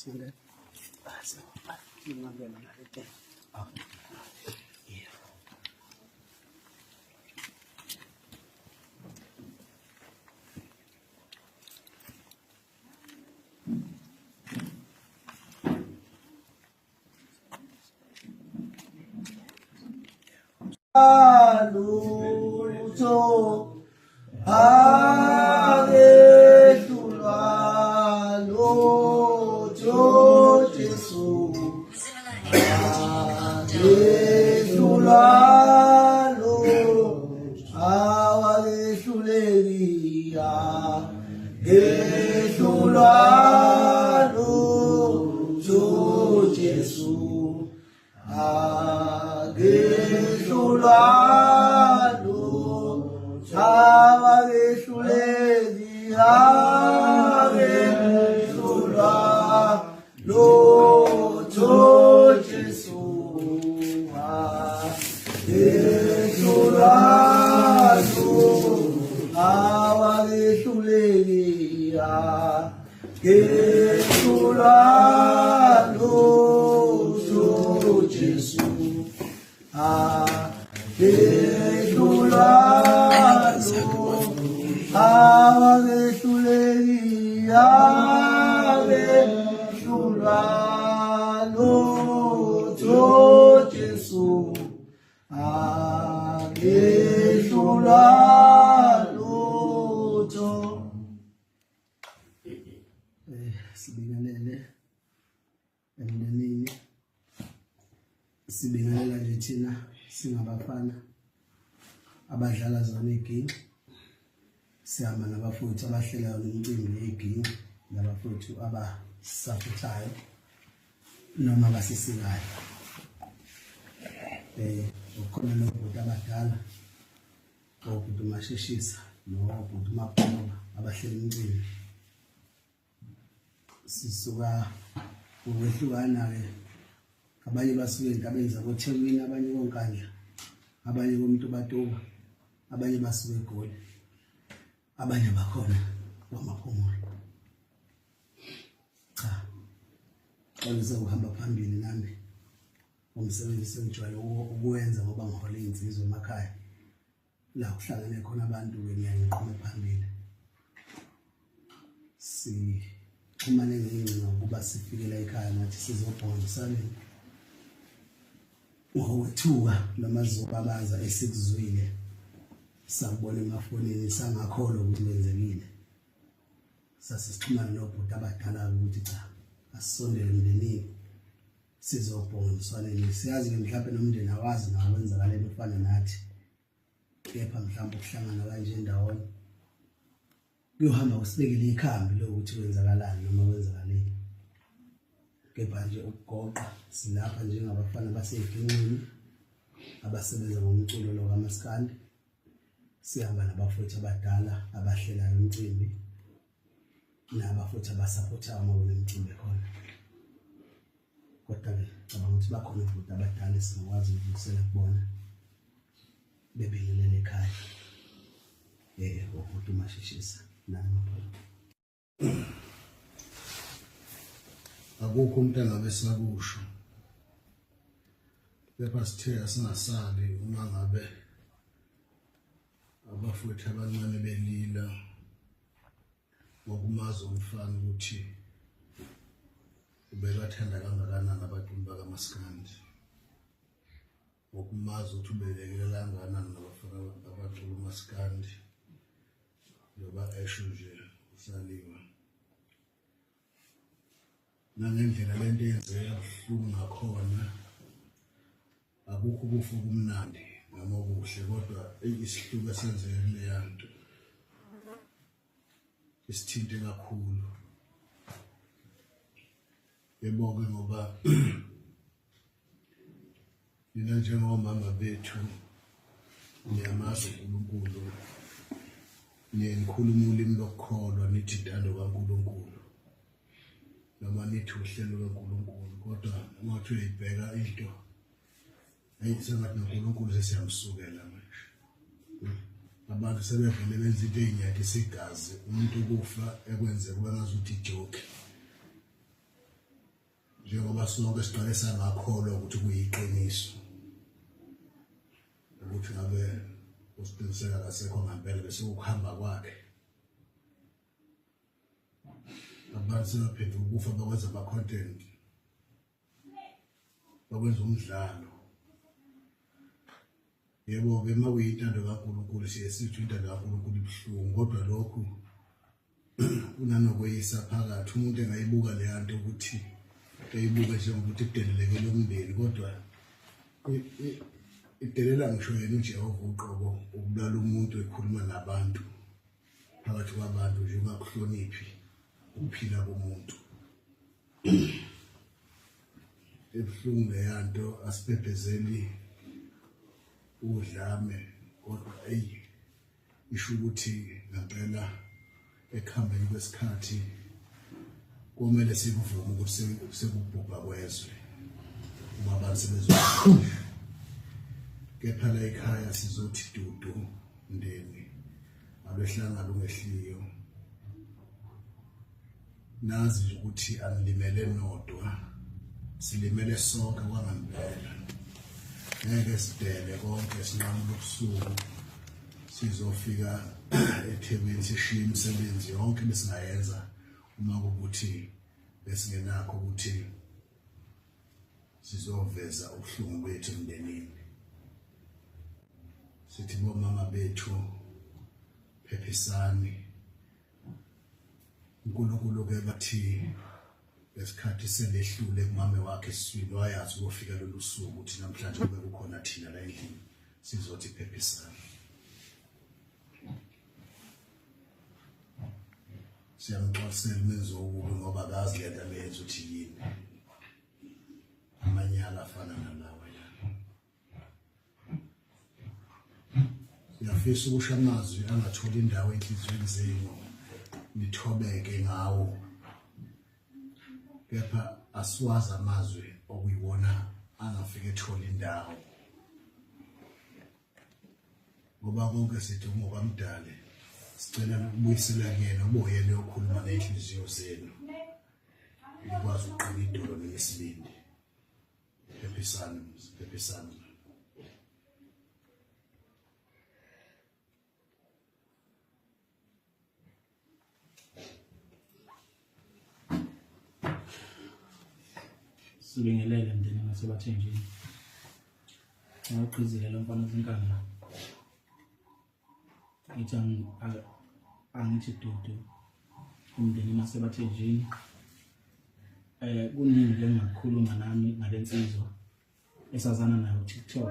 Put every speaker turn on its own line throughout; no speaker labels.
Singkat. Mengambil nanti. Oh. Iya. Lucu, sibingelele emndenini, sibingelela nje thina singabafana abadlala zona iginci, sihamba nabafowethu abahlelayo nomcimbi yeginci, nabafowethu abasafuthayo noma abasisikayo. Ukhona nobhuti abadala, obhuti uMasheshisa nobhuti uMaphuba abahlela umcimbi. Sisuka ukwehlukana-ke, abanye basuke entabeni zakoThekwini, abanye koNkandla, abanye komuntu Batuba, abanye basuke eGoli, abanye bakhona kwaMaphumulo. Cha, xa ukuhamba phambili nami umsebenzi engijwayele ukuwenza ngoba ngihola iy'nsizwa emakhaya la kuhlangane khona abantu-ke ngiyayiqhuma phambili. Sixhumane ngengcinga ukuba sifikela ekhaya nathi sizobhongisana ngokwethuka namazobabaza esikuzwile, sakubona emafonini, sangakholwa ukuthi kwenzekile. Sasixhumana nobhuti abadala ukuthi cha, asisondele emndenini sizobhongisana. Siyazi-ke mhlawumbe nomndeni awazi nawo kwenzakaleni ufana nathi, kepha mhlawumbe ukuhlangana kanje ndawonye kuyohamba kusibekele ikhambi lokuthi kwenzakalani noma kwenzakaleni. Kepha nje ukugoqa silapha njengabafana baseyiginqini abasebenza ngomculo lo kaMaskandi, sihamba nabafowethu abadala abahlelayo umcimbi nabafowethu abasaphothayo uma kunemicimbi khona. Kodwa-ke cabanga ukuthi bakhona futhi abadala esingakwazi ukudlulisela kubona bebingelela ekhaya. Ubhuti uMasheshisa nami Maphuba.
Akukho umuntu engabe sakusho, kepha sithe asingasabi uma ngabe abafowethu abancane belila ngokumazi umfana ukuthi ubebathanda kangakanani abaculi bakaMaskandi, ngokumazi ukuthi ubelekelela kangakanani nabafana abaculi uMaskandi njengoba esho nje uSaliwa. Nangendlela lento yenzeka buhlungu ngakhona, akukho kufa kumnandi noma okuhle, kodwa isihluku esenzeke kule yanto isithinte kakhulu. Yebo-ke ngoba nina njengomama bethu niyamazi uNkulunkulu, nikhuluma ulimi lokukholwa, nithi intando kaNkulunkulu noma nithi uhlelo lwaNkulunkulu, kodwa uma uthi uyibheka into sengathi noNkulunkulu sesiyamsukela manje. Abantu sebevele benza into ey'nyathisa igazi, umuntu ukufa ekwenzeka kube ngazuthi ijoke. njengoba sonke siqale sangakholwa ukuthi kuyiqiniso ukuthi ngabe usiqiniseka kasekho ngempela bese ukuhamba kwakhe abantu sebaphendula ukufa bakwenza ama-content bakwenza umdlalo yebo-ke uma kuyintando kaNkulunkulu siye sithi intando kaNkulunkulu ibuhlungu kodwa lokhu unanokweyisa phakathi umuntu engayibuka leya nto ukuthi eyibuke njengokuthi kudelelekele umndeni kodwa idelela ngisho yena uJehova uqobo ukubulala umuntu ekhuluma nabantu phakathi kwabantu nje ungakuhloniphi ukuphila komuntu ebuhlungu leya nto asiphephezeli udlame kodwa isho ukuthi ngempela ekuhambeni kwesikhathi kumele sikuvume ukuthi sekubhubha kwezwe uma abantu sebezwa kepha la ekhaya sizothi dudu ndeni alwehlangana ungehliyo nazi ukuthi angilimele nodwa silimele sonke kwangempela ngeke sidele konke sinqamulo ubusuku sizofika eThekwini sishiye imisebenzi yonke besingayenza uma ukuthi besingenakho ukuthi sizoveza ubuhlungu bethu emndenini sithi bomama bethu phephisani uNkulunkulu ke bathi lesikhathi selehlule kumame wakhe esiswini wayazi ukufika lolu suku ukuthi namhlanje kube kukhona thina la endlini sizothi phephisani siyamxoxela umenzo ukubi ngoba akazi le nto abeyenza ukuthi yini amanyala afana nalawa ya siyafisa ukusho amazwi angatholi indawo enhliziyweni zenu nithobeke ngawo kepha asiwazi amazwi okuyiwona angafike ethola indawo ngoba konke sithi ngoba mdale sicela ukubuyisela kuyena uboyele okhuluma nenhliziyo zenu ikwazi ukuqina idolo lesibindi phephisani
sibingelele mndeni ngasebathenjini ngaqhizile lo mfana zinkanga ngithi angithi dudu umndeni ngasebathenjini kuningi lengakhuluma nami ngalensizwa esazana nayo TikTok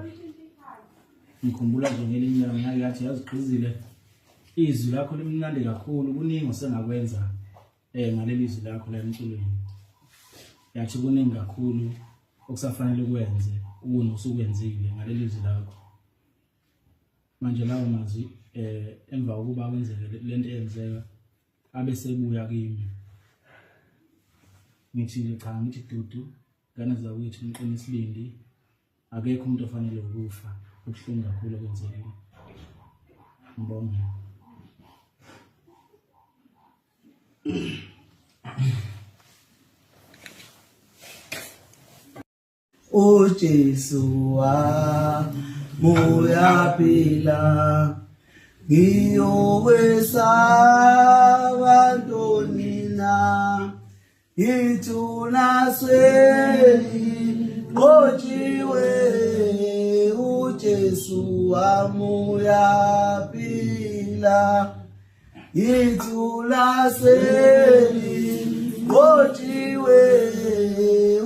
ngikhumbula nje ngelinye ilanga ngake yathi yazigqizile izwi lakho limnandi kakhulu kuningi osengakwenza ngaleli izwi lakho la emculweni yathi kuningi kakhulu okusafanele ukwenze ukune usukwenzile ngaleli izwi lakho manje lawo mazwi emva kokuba kwenzeke lento eyenzeka abe sebuya kimi ngithi cha ngithi dudu ngane zakwethu umqini isibindi akekho umuntu ofanele ukufa ubuhlungu kakhulu okwenzekile ngibonge
O Jesu uyaphila ngiyowesaba ntonina ithunasweni qotshiwe uJesu uyaphila ithunasweni qotshiwe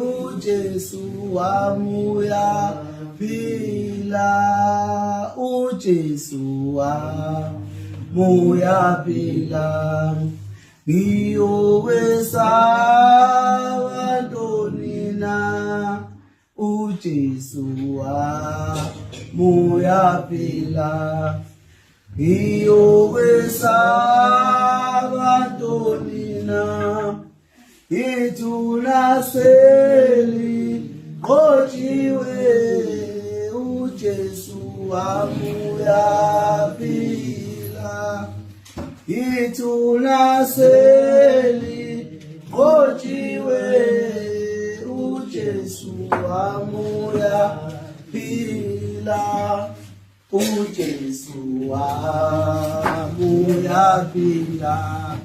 uJesu uyaphila uJesu uyaphila ngiyowesaba ntonina uJesu uyaphila ngiyowesaba ntonina ithunaseli qotshiwe uJesu uyaphila ithunaseli qotshiwe uJesu wamoya phila uJesu wamoya phila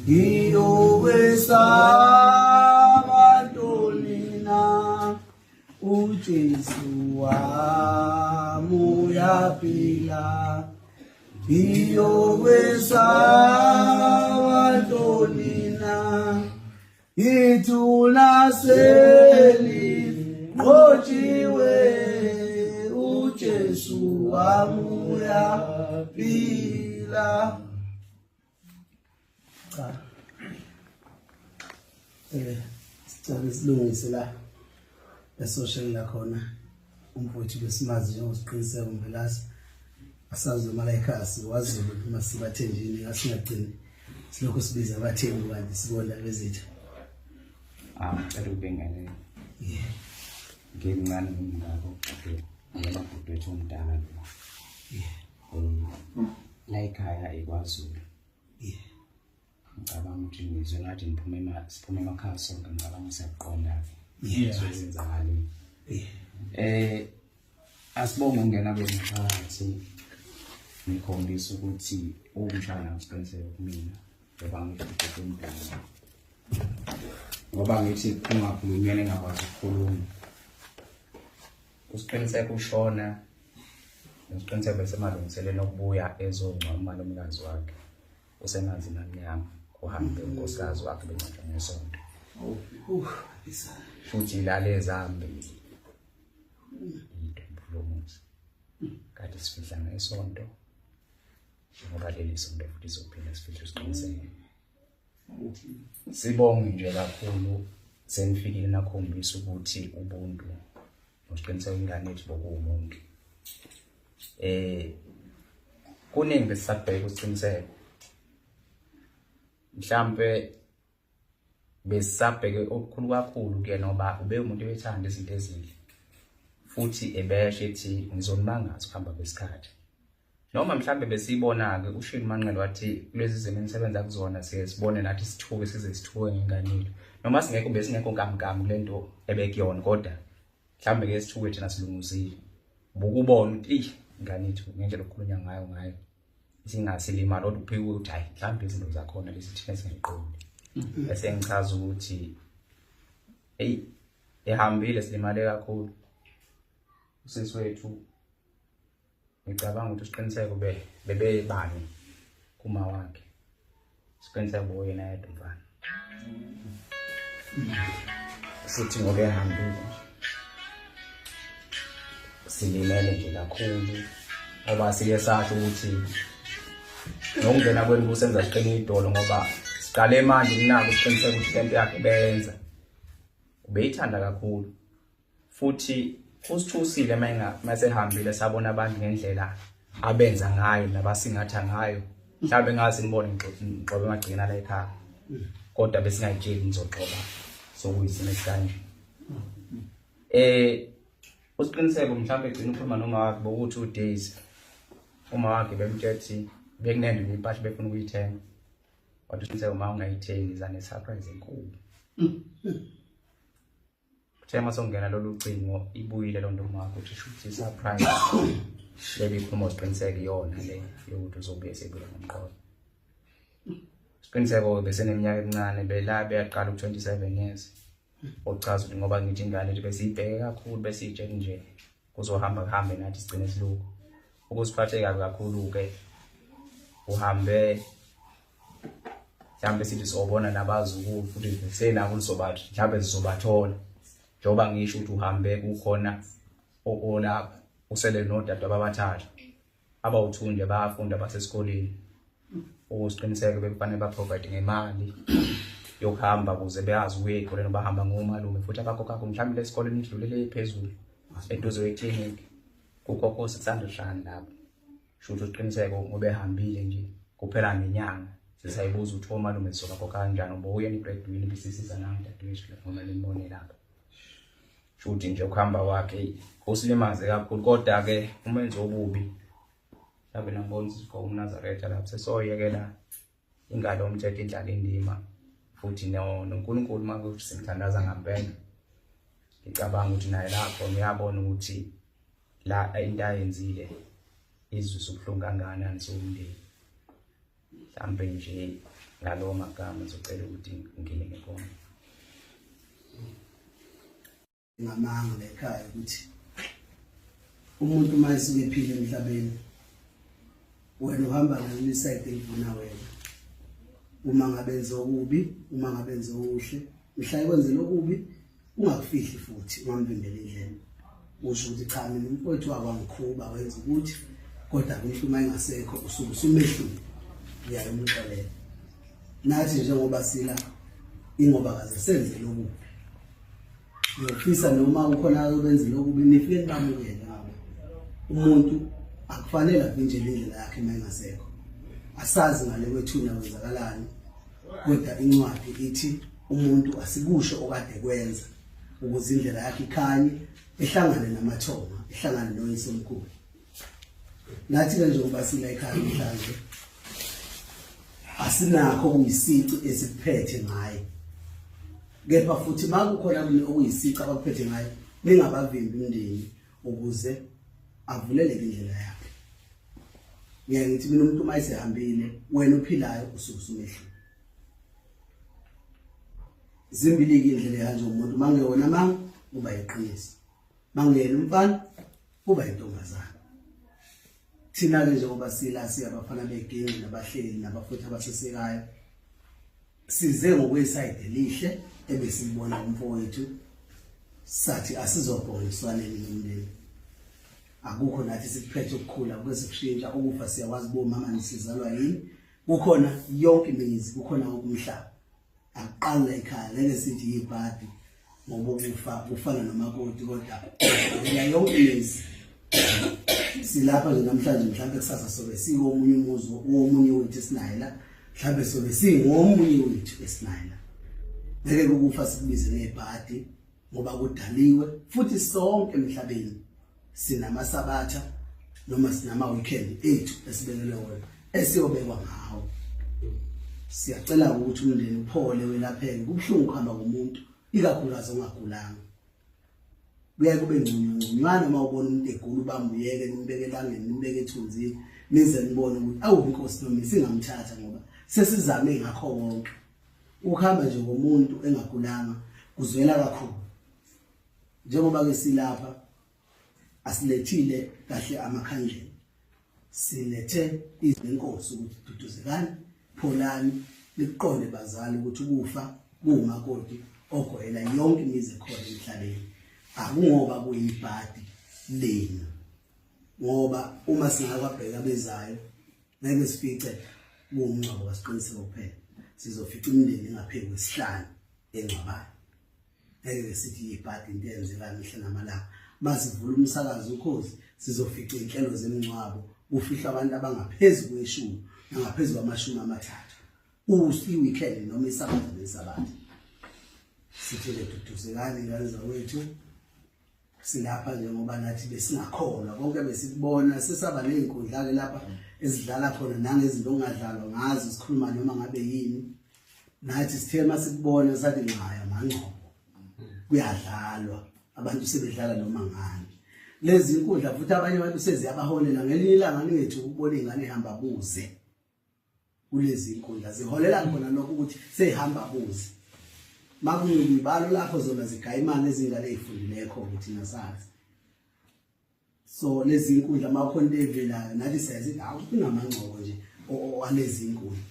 iyo wesabatolina uJesu wamoya phila iyo wesabatolina itulaseli qojiwe uJesu wamoya phila. Sicela silungise la esocial la khona umfowethu besimazi njengosiqiniseko mvelasi asazi noma la ekhaya siwazi uma sibathenjini ngasingagcini silokho sibiza abathengi kanti sibona bezethu
cela ubengane ngimncane ngingako ngoba ubhethu umdala la ekhaya eKwaZulu ngicabanga ukuthi ngizwe ngathi siphume emakhaya sonke ngicabanga siyakuqonda sokwenzakala asibonge ungena kwemiphakathi ngikhombisa ukuthi umshana usiqiniseke kumina ngoba ngibhethu umdala ngoba ngithi kungakhulunyene ngakwazi ukukhuluma usiqiniseke ushona usiqiniseke bese malungiselelo okubuya ezongcwaba nomkazi wakhe usengazi namnyama uhambe unkosikazi wakhe bencwatshwa ngesonto futhi lale zambi idumbulomuzi kade sifihla ngesonto ngoba leli sonto futhi izophila sifihla isiqiniseke sibonge nje kakhulu senifikile nakhombisa ukuthi ubuntu usiqiniseke ingane ethu bokuwumuntu kuningi besabheka usiqiniseke mhlambe besabheke okukhulu kakhulu kuyena ngoba ube umuntu owethanda izinto ezinhle futhi ebeshe ethi ngizonimangaza ukuhamba kwesikhathi noma mhlambe besiyibona-ke uShini Manqele wathi kulezi zinto enisebenza kuzona siye sibone nathi sithuke size sithuke ngenganile noma singekho besingekho nkamnkam kule nto ebekuyona kodwa mhlambe-ke sithuke thina silunguzile bukubona ukuthi ingane yethu ngendlela okukhulunywa ngayo singasilima lodwa uphike ukuthi hayi mhlambe izinto zakhona lesi thina singayiqondi bese ngichaza ukuthi ehambile silimale kakhulu usisi wethu ngicabanga ukuthi usiqiniseko bebebani kuma wakhe siqiniseko yena yedwa mfana futhi ngoba ehambile silimele nje kakhulu ngoba sike sasho ukuthi nokungena kwenu kusenza siqine idolo ngoba siqale manje kunako siqiniseka ukuthi lento yakhe benza ubeyithanda kakhulu futhi usithusile masehambile sabona abantu ngendlela abenza ngayo nabasingatha ngayo mhlawumbe ngazi nibone ngixobe emagcina la ekhaya kodwa besingayitsheli ngizoxoba sokuyisimo esikanje usiqiniseko mhlawumbe egcina ukhuluma noma wakhe bokuthi uDaisy uma wakhe bemthethi bekunende impahla befuna ukuyithenga kodwa usiqiniseko uma ungayithengi izane surprise enkulu Thema songena lolu cingo ibuyile lonto makho ukuthi shuthi surprise bebikhuluma usiqiniseke yona le yokuthi uzobuye sebuya ngomqondo Siqiniseko beseneminyaka emincane bela beyaqala u27 years ochaza ukuthi ngoba ngithi ingane nje besiyibheke kakhulu besiyitshela nje kuzohamba kuhambe nathi sigcine siluku ukusiphathe kabi kakhulu ke uhambe mhlambe sithi sobona nabazukulu futhi senako lizobathi mhlambe sizobathola njoba ngisho ukuthi uhambe kukhona olapha usele nodade ababathathu abawuthunje bayafunda basesikoleni ukusiqiniseke bekufanele baprovide ngemali yokuhamba kuze beyazi ukuyikhole bahamba ngomalume futhi abakhokha mhlawumbe lesikoleni idlulele phezulu eduze weclinic kukhokho 600 rand lapho shuthu uqiniseke ngoba ehambile nje kuphela nenyanga sisayibuza ukuthi omalume sizokhokha kanjani ngoba uyena ibreadwinner bisisiza nayo dadewethu noma limbone lapho futhi nje ukuhamba kwakhe usilimaze kakhulu kodwa ke umenze obubi yabe nambona sikho uNazaretha lapho sesoyekela ingalo umthetho indlala indima futhi noNkulunkulu manje simthandaza ngempela ngicabanga ukuthi naye lapho ngiyabona ukuthi la into ayenzile izwisa ubuhlungu kangakanani somndeni. Mhlambe nje ngalowo magama ngizocela ukuthi ngine khona.
Ngamanga lekhaya ukuthi umuntu mayisuke ephila emhlabeni wena uhamba ngale side elivuna wena. Uma ngabenza okubi, uma ngabenza okuhle, mhla ikwenze lokubi ungakufihli futhi ungamvimbela indlela. Usho ukuthi cha mina umfowethu wakangikhuba wenza ukuthi kodwa ukuthi uma engasekho usuke usumehlule. Ngiyayimxolela. Nathi njengoba sila ingoba kaze senze lokubi. Ngiyofisa noma ukhona abenze lokubi nifike nibamukele ngabo. Umuntu akufanele avinjele indlela yakhe uma engasekho. Asazi ngale kwethuna kwenzakalani kodwa incwadi ithi umuntu asikusho okade kwenza ukuze indlela yakhe ikhanye ehlangane namathonga ehlangane noyise omkhulu. Nathi ke njengoba sila ekhaya mhlanje asinakho ukuyisici esiphethe ngaye. Kepha futhi makukhona okuyisici abaphethe ngaye ningabavimbi umndeni ukuze avuleleke indlela yakhe. Ngiyayithi mina umuntu mayisehambile wena uphilayo usukusumehlule. Zimbili indlela kanje umuntu mangewona manga uba yiqiniso. Mangeyena umfana uba intombazana. Thina ke njengoba sila siyabafana begengi nabahleli nabafowethu abasesekayo. Size ngokweside elihle ebesilibona umfowethu sathi asizobhoniswaneni nomndeni. Akukho nathi sikuphethe ukukhula kwesikushintsha ukufa siyawazi bomama nisizalwa yini. Kukhona yonke imizi kukhona okumhlaba. Aqala ekhaya ngeke sithi yibhadi ngoba ukufa ufana nomakoti kodwa ya yonke imizi. Silapha nje namhlanje mhlawumbe kusasa sobe siwomunye umuzi womunye wethu esinayo la. Mhlawumbe sobe singomunye wethu esinayo la. Ngeke ukufa sikubize ngebhadi ngoba kudaliwe futhi sonke emhlabeni sinamasabatha noma sinama weekend ethu esibekelwe wona esiyobekwa ngawo. Siyacela ukuthi umndeni uphole welapheke kubhlungu kuhamba komuntu ikakhulukazi ongagulanga. Kuya kube ngconywana uma ubona umuntu egula ubambuyeke nimbeke elangeni nimbeke ethunzini nize nibone ukuthi awu inkosi noma singamthatha ngoba sesizame ngakho konke. Ukuhamba nje komuntu engagulanga kuzwela kakhulu. Njengoba ke silapha asilethile kahle amakhandlela. Silethe izinkosi ukuthi duduzekani pholani liqonde bazali ukuthi ukufa kuumakoti ogoyela yonke imizi ekhona emhlabeni. Akungoba kuyibhadi lena. Ngoba uma singakwabheka bezayo ngeke sifice kuumncwabo kasiqiniseko kuphela. Sizofica imindeni engaphezulu kwesihlanu engcwabayo. Ngeke sithi ibhadi into eyenzeka mihla namalanga. Masivula umsakazo ukhozi sizofica inhlelo zemncwabo ufihla abantu abangaphezulu kweshumi nangaphezulu kwamashumi amathathu. Usi weekend noma isabatha nesabatha. Sithele duduzekani ingane zawethu. Silapha njengoba nathi besingakholwa konke besikubona sesaba nezinkundla ke lapha ezidlala khona nangezinto ongadlalwa ngazo sikhuluma noma ngabe yini. Nathi sithe masikubona sathi ngaya mangqobo. Kuyadlalwa abantu sebedlala noma ngani. Lezi inkundla futhi abanye abantu seziyabaholela ngelinye ilanga ningethu ukubona ingane ihamba buze. Kulezi inkundla ziholela khona lokho ukuthi sehamba buze. Makuyibalo lapho zona zigaya imali ezingane ezifundileko ukuthi nasazi. So lezi inkundla makhona evelayo nathi siyazithi awunamangcobo nje walezi inkundla.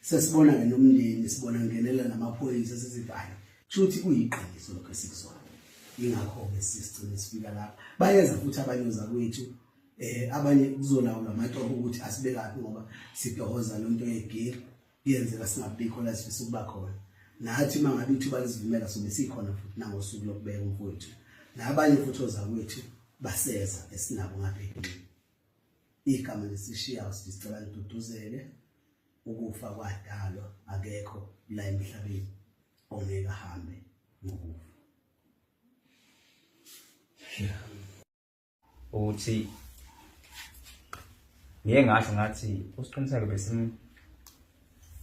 Sesibona ke nomndeni sibona ngenela namaphoyisa sesibhala. Futhi kuyiqiniso lokho esikusona. Ingakho ke sisigcina sifika lapha. Bayeza futhi abanyoza kwethu abanye kuzolawula amatoho ukuthi asibekaphi ngoba sidohoza lonto yegiri iyenzeka singabikho la sifisa ukuba khona. Nathi mangabe ithuba lesivumela sobe sikhona futhi nangosuku lokubeka umfowethu. Nabanye futhi ozakwethu baseza esinabo ngapha. Igama lesishiya sicela liduduzele ukufa kwadalwa akekho la emhlabeni ongeke ahambe ngokufa.
Uthi ngiye ngasho ngathi usiqiniseke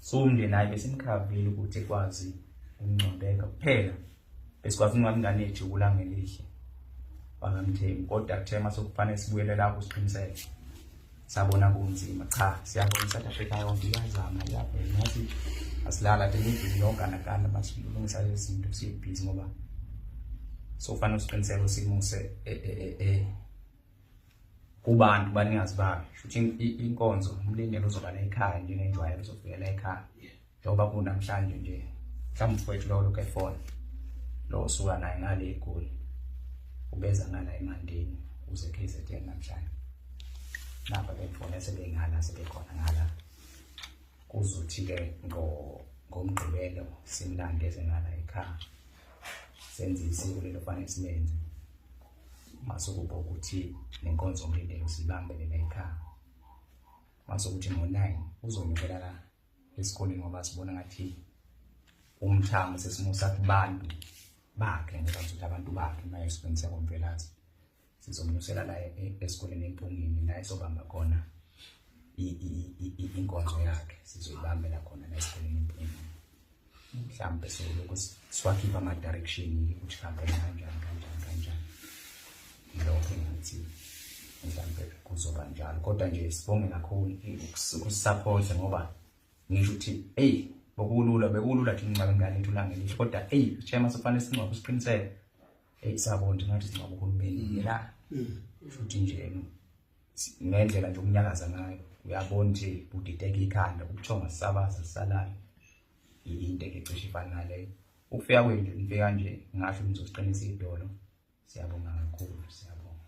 somndeni naye besimkhavile ukuthi ekwazi ukungcwabeka kuphela besikwazi ingane yethu kulanga elihle bangamthembi kodwa kuthe mase kufanele sibuyele lapho siqiniseke sabona kunzima cha siyabona South Africa yonke iyazama lapho nathi asilala demidini yonke nakana basilungisa izinto sibhizi ngoba sofanele siqiniseke usimuse kubantu baningazi bayo futhi inkonzo umlingelo uzoba la ekhaya nje nenjwayelo uzofika ekhaya njengoba kunamhlanje nje mhlawumbe mfowethu lo ke-phone lo usuka naye ngale eGoli ubeza ngala eMandeni uze KZN namhlanje naba befone sebengala sebekhona ngala kuzothi-ke ngomgqibelo simlandeze ngala ekhaya senze isiko lelo fanele silenze masukuba ukuthi nenkonzo umlindelo sibambele la ekhaya masukuthi ngo-9 uzonyukela la esikoleni ngoba sibona ngathi umthamo sesimusa kubantu bakhe ngoba ukuthi abantu bakhe maye siqiniseka ngomvelazi sizomnyusela la esikoleni eMpungeni la esobamba khona inkonzo yakhe sizoyibambela khona la esikoleni eMpungeni mhlawumbe selokhu siwakhipha ama-direction ukuthi kambe kanjani lokho ngathi mhlawumbe kuzoba njalo kodwa nje sibonge kakhulu ukusupporta ngoba ngisho ukuthi bekulula thina nxa ngane ithulanga elihle kodwa chema sofanele sinqobe isiqiniseke sabona ngathi sinqobe uhulumeni la futhi nje ngendlela nje ukunyakaza ngayo uyabona nje udideka ikhanda ukuthonga sisabaza sisalayo into ecishe ifana naleyo ukufika kwenje nifika nje ngasho nizosiqinisa idolo siyabonga kakhulu siyabonga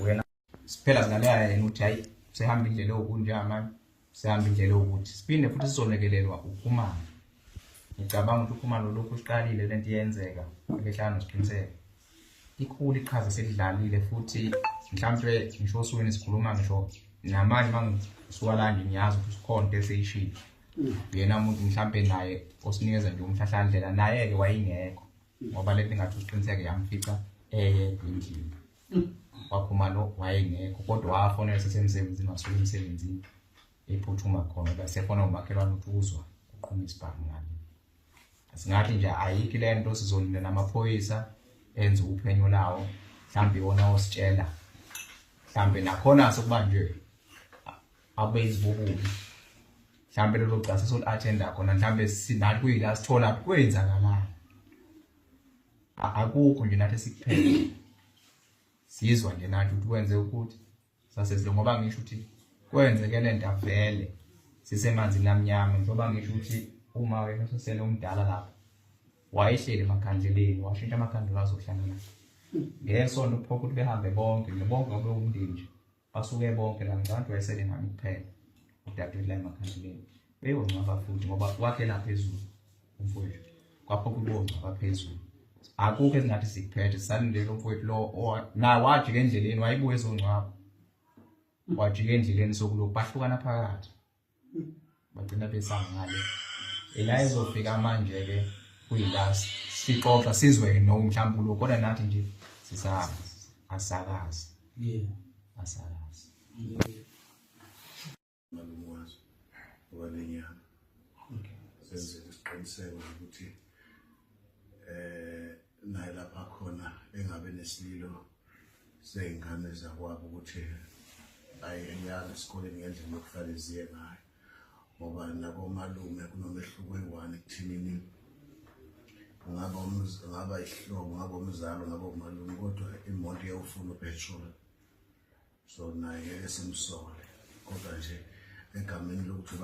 wena siphela ngaleya yena uthi hayi sehamba indlela okunjama sihamba indlela ukuthi siphinde futhi sizonekelelwa ukhumalo ngicabanga ukuthi ukhumalo lokhu siqalile lento iyenzeka behlanu siqiniseke ikhulu iqhaza selidlalile futhi mhlawumbe ngisho osukwini sikhuluma ngisho namanje mangisuka la nje ngiyazi ukuthi sikhonto eseyishile yena umuntu mhlawumbe naye osinikeza nje umhlahlandlela naye ke wayingekho ngoba lento ngathi usiqiniseke yamfica endlini wakhumalo wayengekho kodwa wafonela sesemsebenzini wasuka emsebenzini ephuthuma khona bese fona umakhelwane ukuthi uzwa uqhuma isibhamu ngani asingathi nje ayikho lento sizolinda namaphoyisa enze uphenyo lawo mhlawumbe wona ositshela mhlawumbe nakhona sokuba nje abeyizibububi mhlawumbe lelo case sol agenda khona mhlawumbe sinathi kuyila sithola kwenzakalana akukho nje nathi sikuphele sizwa nje nathi ukuthi wenze ukuthi sasezile ngoba ngisho ukuthi kwenzeke lento avele sisemanzini amnyama njengoba ngisho ukuthi uma wena sosele umdala lapha wayehleli emakhandleleni washintsha amakhandlela azohlangana ngesonto kuphokho ukuthi behambe bonke ngobe umndeni nje basuke bonke la abantu wayesele ngami kuphela udadewethu la emakhandleleni beyongcwaba futhi ngoba wakhe la phezulu umfowethu kwaphokho ubongcwaba phezulu akukho esingathi sikuphethe sisalindele umfowethu lo na wajika endleleni wayibuye ezongcwaba wajika endleleni sokuloku bahlukana phakathi bagcina besangale ela izofika manje ke kuyila sixoxa sizwe no mhlawumbe lo kodwa nathi nje sisahamba asakazi asakazi
malumwazi owanenyanga senze isiqiniseko ukuthi naye lapha khona engabe nesililo seyingane zakwabo ukuthi ayiyanga esikoleni ngendlela yokufanele ziye ngayo ngoba nabomalume kunomehluko eyi-1 ekuthinini ngaba ihlobo ngaba umzalo ngaba umalume kodwa imoto iyawufuna upetrol so naye esimsole kodwa nje egameni lokuthi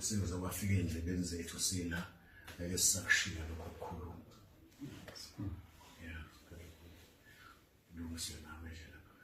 size bafike endlebeni zethu sila ngeke sisakushiya lokho kukhuluma lungise nawe nje lapha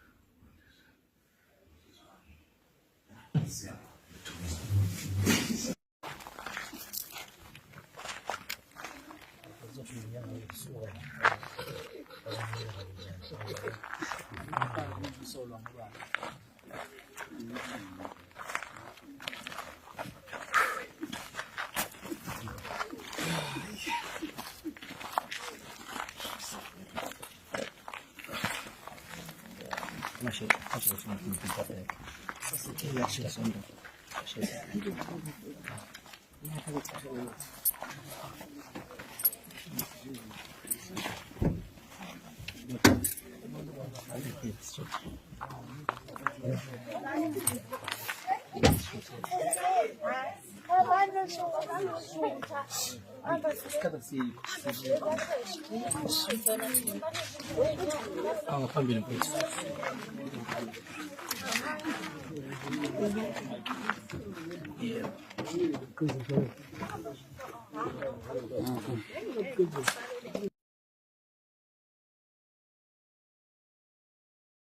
phambili mfethu yeah